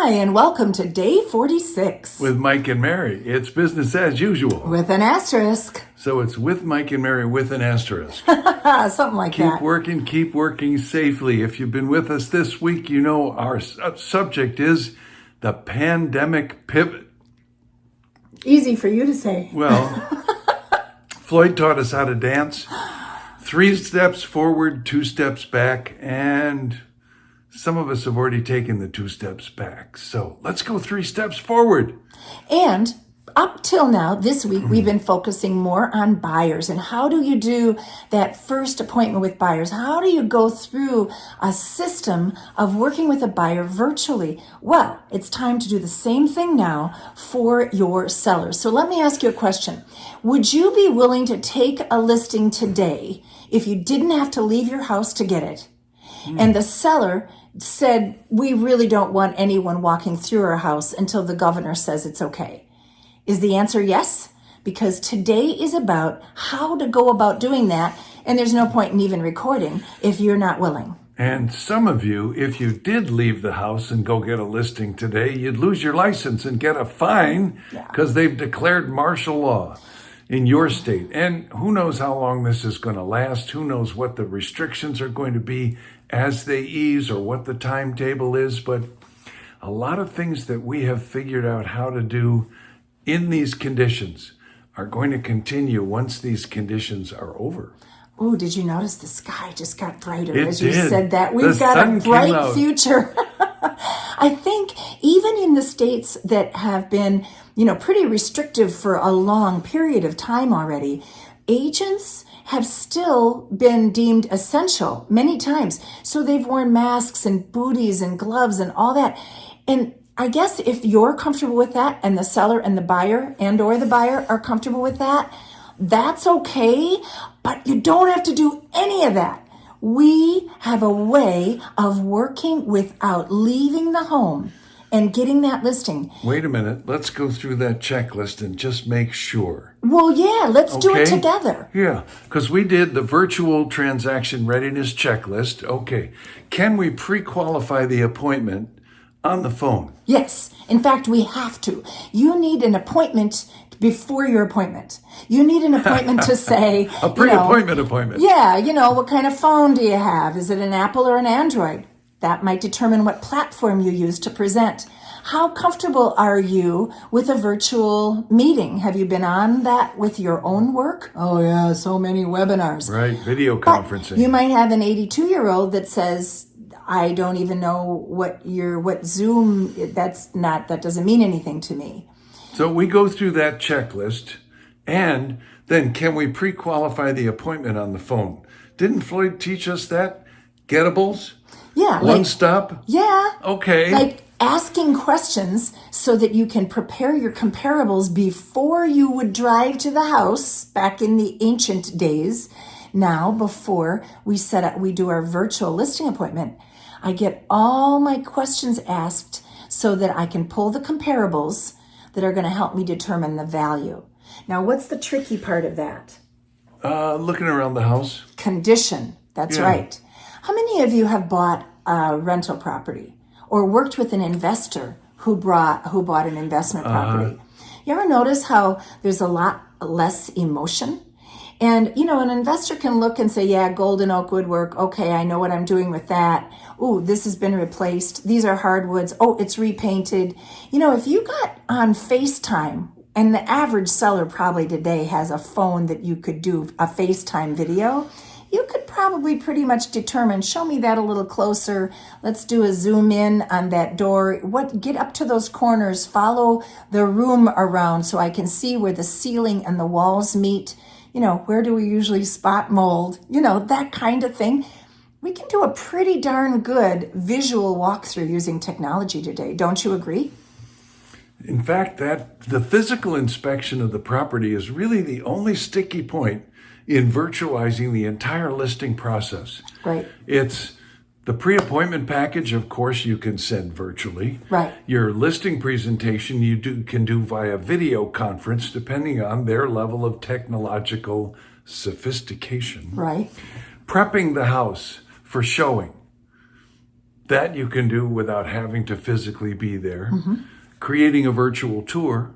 Hi, and welcome to day 46. With Mike and Mary. It's business as usual. With an asterisk. So it's with Mike and Mary with an asterisk. Something like that. Keep working safely. If you've been with us this week, you know our subject is the pandemic pivot. Easy for you to say. Well, Floyd taught us how to dance. 3 steps forward, 2 steps back, and some of us have already taken the 2 steps back. So let's go 3 steps forward. And up till now, this week, we've been focusing more on buyers. And how do you do that first appointment with buyers? How do you go through a system of working with a buyer virtually? Well, it's time to do the same thing now for your sellers. So let me ask you a question. Would you be willing to take a listing today if you didn't have to leave your house to get it? And the seller said, we really don't want anyone walking through our house until the governor says it's okay. Is the answer yes? Because today is about how to go about doing that, and there's no point in even recording if you're not willing. And some of you, if you did leave the house and go get a listing today, you'd lose your license and get a fine because they've declared martial law in your state. And who knows how long this is going to last? Who knows what the restrictions are going to be as they ease or what the timetable is? But a lot of things that we have figured out how to do in these conditions are going to continue once these conditions are over. Oh, did you notice the sky just got brighter It you did. said that? We've got a bright future. I think even in the states that have been, pretty restrictive for a long period of time already, agents have still been deemed essential many times. So they've worn masks and booties and gloves and all that. And I guess if you're comfortable with that and the seller and the buyer or the buyer are comfortable with that, that's okay, but you don't have to do any of that. We have a way of working without leaving the home and getting that listing. Wait a minute. Let's go through that checklist and just make sure. Well, yeah, let's do it together. Yeah, because we did the virtual transaction readiness checklist. Okay. Can we pre-qualify the appointment on the phone? Yes. In fact, we have to. You need an appointment before your appointment. You need an appointment to say... a pre-appointment appointment. Yeah, what kind of phone do you have? Is it an Apple or an Android? That might determine what platform you use to present. How comfortable are you with a virtual meeting? Have you been on that with your own work? Oh yeah, so many webinars. Right, video conferencing. But you might have an 82-year-old that says, I don't even know what Zoom, that doesn't mean anything to me. So we go through that checklist, and then can we pre-qualify the appointment on the phone? Didn't Floyd teach us that? Gettables? Yeah. One stop? Yeah. Okay. Like asking questions so that you can prepare your comparables before you would drive to the house back in the ancient days. Now, before we do our virtual listing appointment, I get all my questions asked so that I can pull the comparables that are going to help me determine the value. Now, what's the tricky part of that? Looking around the house. Condition. That's right. How many of you have bought a rental property or worked with an investor who bought an investment property? You ever notice how there's a lot less emotion? And, an investor can look and say, yeah, golden oak woodwork. Okay, I know what I'm doing with that. Ooh, this has been replaced. These are hardwoods. Oh, it's repainted. If you got on FaceTime, and the average seller probably today has a phone that you could do a FaceTime video, you could probably pretty much determine, show me that a little closer. Let's do a zoom in on that door. Get up to those corners, follow the room around so I can see where the ceiling and the walls meet. Where do we usually spot mold? That kind of thing. We can do a pretty darn good visual walkthrough using technology today. Don't you agree? In fact, the physical inspection of the property is really the only sticky point in virtualizing the entire listing process. Right. It's the pre-appointment package, of course, you can send virtually. Right. Your listing presentation can do via video conference, depending on their level of technological sophistication. Right. Prepping the house for showing. That you can do without having to physically be there. Creating a virtual tour,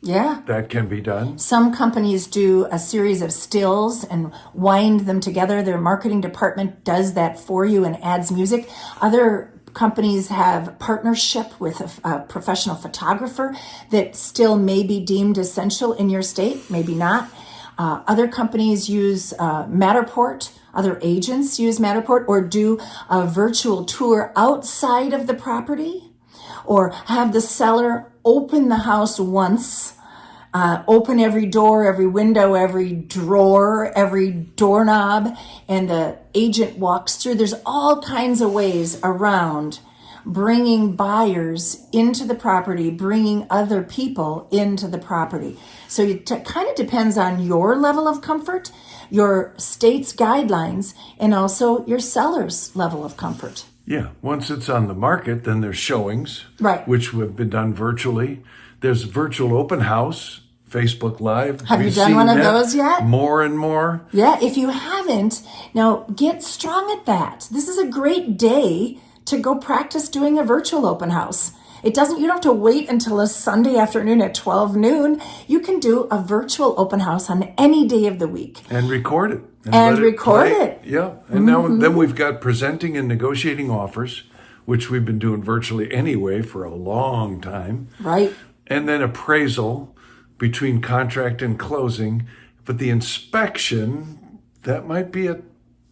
Yeah. that can be done. Some companies do a series of stills and wind them together. Their marketing department does that for you and adds music. Other companies have partnership with a professional photographer that still may be deemed essential in your state, maybe not. Other companies use Matterport. Other agents use Matterport or do a virtual tour outside of the property, or have the seller open the house once, open every door, every window, every drawer, every doorknob, and the agent walks through. There's all kinds of ways around bringing buyers into the property, bringing other people into the property. So it kind of depends on your level of comfort, your state's guidelines, and also your seller's level of comfort. Yeah, once it's on the market, then there's showings, Right. which have been done virtually. There's virtual open house, Facebook Live. Have you done one of those yet? More and more. Yeah, if you haven't, now get strong at that. This is a great day to go practice doing a virtual open house. You don't have to wait until a Sunday afternoon at 12 noon. You can do a virtual open house on any day of the week. And record it. And let record play. it. Yeah. And now then we've got presenting and negotiating offers, which we've been doing virtually anyway for a long time. Right. And then appraisal between contract and closing. But the inspection, that might be a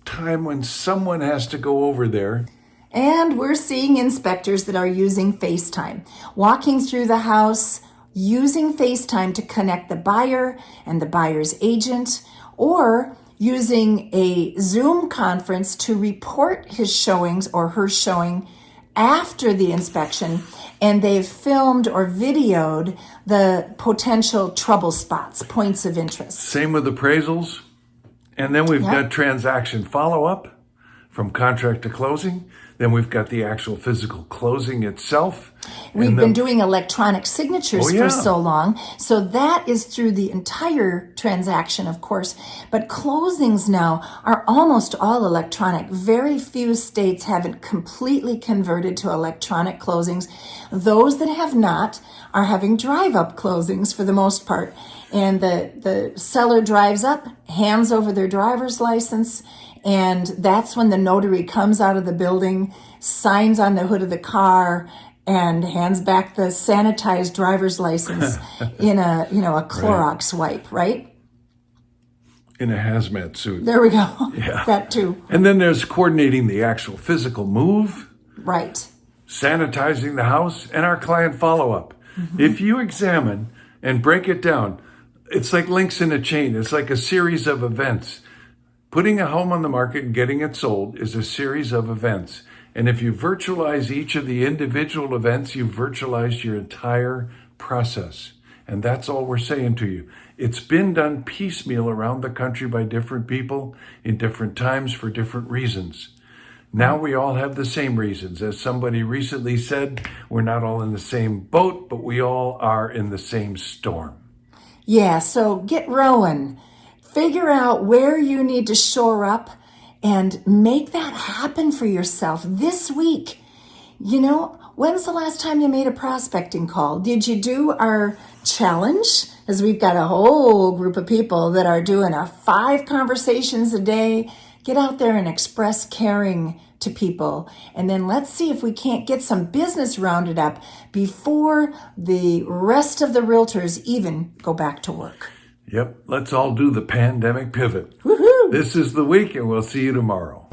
time when someone has to go over there. And we're seeing inspectors that are using FaceTime, walking through the house, using FaceTime to connect the buyer and the buyer's agent, or using a Zoom conference to report his showings or her showing after the inspection, and they've filmed or videoed the potential trouble spots, points of interest. Same with appraisals. And then we've got transaction follow-up from contract to closing. Then we've got the actual physical closing itself. We've been doing electronic signatures Oh, yeah. for so long. So that is through the entire transaction, of course. But closings now are almost all electronic. Very few states haven't completely converted to electronic closings. Those that have not are having drive-up closings for the most part. And the seller drives up, hands over their driver's license, and that's when the notary comes out of the building, signs on the hood of the car, and hands back the sanitized driver's license in a Clorox wipe, right? In a hazmat suit. There we go. Yeah. That too. And then there's coordinating the actual physical move, Right. sanitizing the house, and our client follow-up. If you examine and break it down, it's like links in a chain. It's like a series of events. Putting a home on the market and getting it sold is a series of events. And if you virtualize each of the individual events, you've virtualized your entire process. And that's all we're saying to you. It's been done piecemeal around the country by different people in different times for different reasons. Now we all have the same reasons. As somebody recently said, we're not all in the same boat, but we all are in the same storm. Yeah, so get rowing. Figure out where you need to shore up and make that happen for yourself this week. You know, when's the last time you made a prospecting call? Did you do our challenge? Because we've got a whole group of people that are doing 5 conversations a day. Get out there and express caring to people. And then let's see if we can't get some business rounded up before the rest of the realtors even go back to work. Yep, let's all do the pandemic pivot. Woohoo! This is the week, and we'll see you tomorrow.